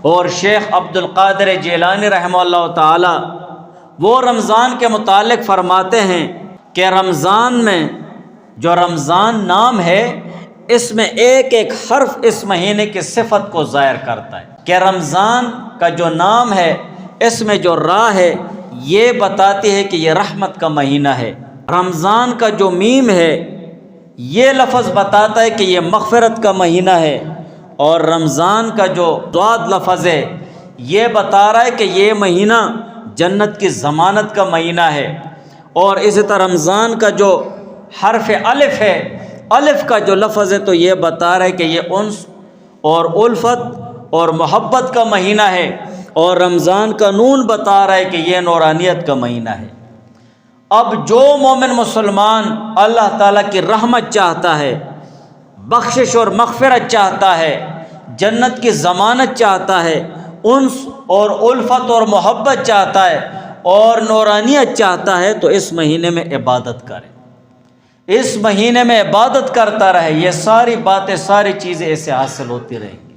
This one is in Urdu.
اور شیخ عبد القادر جیلانی رحمہ اللہ تعالی وہ رمضان کے متعلق فرماتے ہیں کہ رمضان میں جو رمضان نام ہے اس میں ایک ایک حرف اس مہینے کی صفت کو ظاہر کرتا ہے کہ رمضان کا جو نام ہے اس میں جو را ہے یہ بتاتی ہے کہ یہ رحمت کا مہینہ ہے۔ رمضان کا جو میم ہے یہ لفظ بتاتا ہے کہ یہ مغفرت کا مہینہ ہے، اور رمضان کا جو ضاد لفظ ہے یہ بتا رہا ہے کہ یہ مہینہ جنت کی ضمانت کا مہینہ ہے۔ اور اسی طرح رمضان کا جو حرف الف ہے، الف کا جو لفظ ہے تو یہ بتا رہا ہے کہ یہ انس اور الفت اور محبت کا مہینہ ہے، اور رمضان کا نون بتا رہا ہے کہ یہ نورانیت کا مہینہ ہے۔ اب جو مومن مسلمان اللہ تعالیٰ کی رحمت چاہتا ہے، بخشش اور مغفرت چاہتا ہے، جنت کی ضمانت چاہتا ہے، انس اور الفت اور محبت چاہتا ہے اور نورانیت چاہتا ہے تو اس مہینے میں عبادت کرے، اس مہینے میں عبادت کرتا رہے، یہ ساری باتیں ساری چیزیں اسے حاصل ہوتی رہیں۔